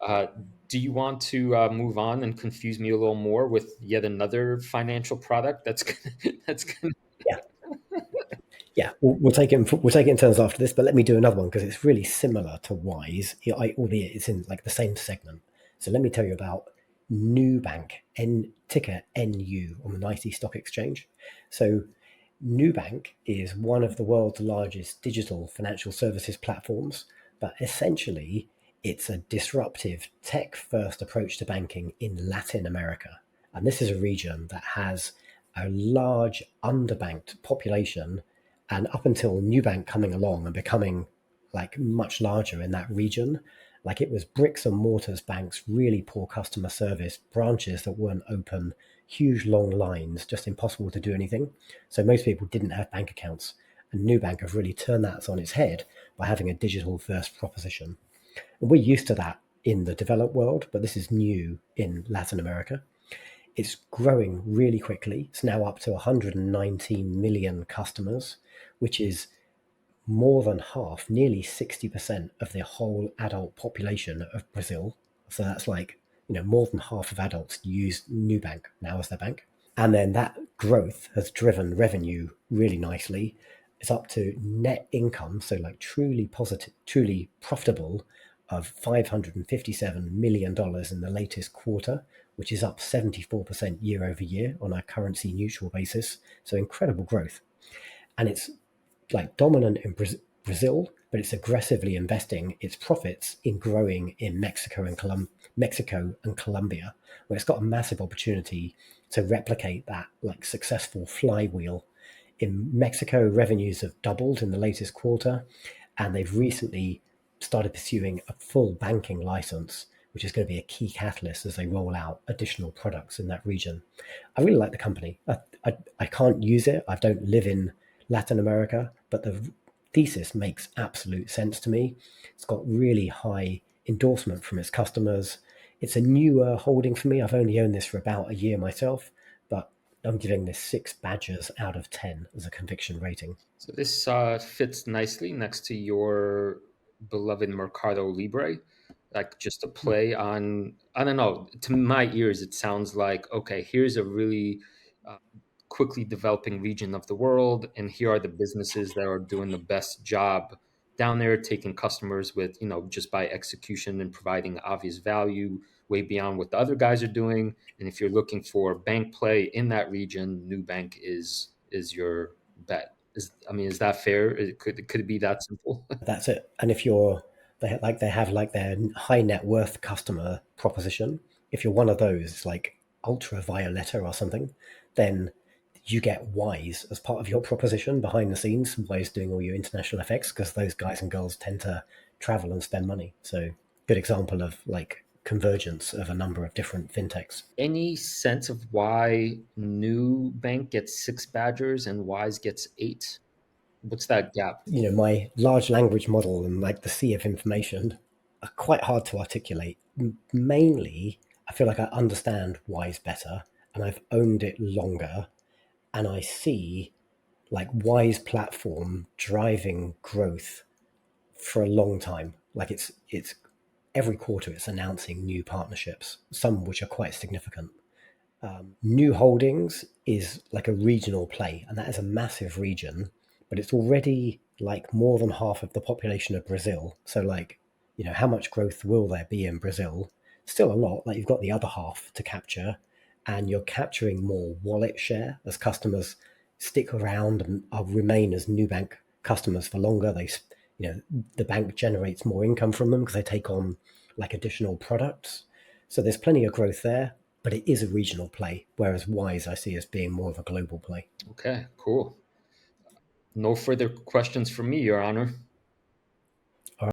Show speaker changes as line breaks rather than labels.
Uh, do you want to move on and confuse me a little more with yet another financial product that's that's gonna.
Yeah, yeah. We'll take it in turns after this, but let me do another one because it's really similar to Wise, albeit it's in like the same segment. So let me tell you about NuBank, ticker NU on the NYSE Stock Exchange. So NuBank is one of the world's largest digital financial services platforms, but essentially it's a disruptive tech-first approach to banking in Latin America. And this is a region that has a large underbanked population, and up until NuBank coming along and becoming like much larger in that region, like it was bricks and mortars banks, really poor customer service, branches that weren't open, huge long lines, just impossible to do anything. So most people didn't have bank accounts. And NuBank have really turned that on its head by having a digital first proposition. And we're used to that in the developed world, but this is new in Latin America. It's growing really quickly. It's now up to 119 million customers, which is more than half, nearly 60% of the whole adult population of Brazil. So that's like, more than half of adults use NuBank now as their bank. And then that growth has driven revenue really nicely. It's up to net income, so like truly positive, truly profitable, of $557 million in the latest quarter, which is up 74% year over year on a currency neutral basis. So incredible growth. And it's like dominant in Brazil, but it's aggressively investing its profits in growing in Mexico and Colombia, where it's got a massive opportunity to replicate that like successful flywheel. In Mexico, revenues have doubled in the latest quarter, and they've recently started pursuing a full banking license, which is going to be a key catalyst as they roll out additional products in that region. I really like the company. I can't use it. I don't live in Latin America, but the thesis makes absolute sense to me. It's got really high endorsement from its customers. It's a newer holding for me. I've only owned this for about a year myself, but I'm giving this 6 badgers out of 10 as a conviction rating.
So this fits nicely next to your beloved Mercado Libre, like just a play on. I don't know. To my ears, it sounds like okay. Here's a really uh, quickly developing region of the world, and here are the businesses that are doing the best job down there, taking customers with just by execution and providing obvious value way beyond what the other guys are doing. And if you're looking for bank play in that region, NuBank is your bet. Is that fair? Could it be that simple?
That's it. And if you're they have like their high net worth customer proposition, if you're one of those like ultra violetta or something, then you get Wise as part of your proposition behind the scenes. Wise doing all your international FX because those guys and girls tend to travel and spend money. So good example of like convergence of a number of different fintechs.
Any sense of why NuBank gets 6 badgers and Wise gets 8? What's that gap?
My large language model and like the sea of information are quite hard to articulate. Mainly, I feel like I understand Wise better and I've owned it longer, and I see like Wise platform driving growth for a long time. Like it's every quarter it's announcing new partnerships, some which are quite significant. New Holdings is like a regional play, and that is a massive region, but it's already like more than half of the population of Brazil. So, like, how much growth will there be in Brazil? Still a lot. Like, you've got the other half to capture, and you're capturing more wallet share as customers stick around and remain as NuBank customers for longer. The bank generates more income from them because they take on like additional products. So there's plenty of growth there, but it is a regional play, whereas Wise I see as being more of a global play.
Okay, cool. No further questions from me, Your Honor.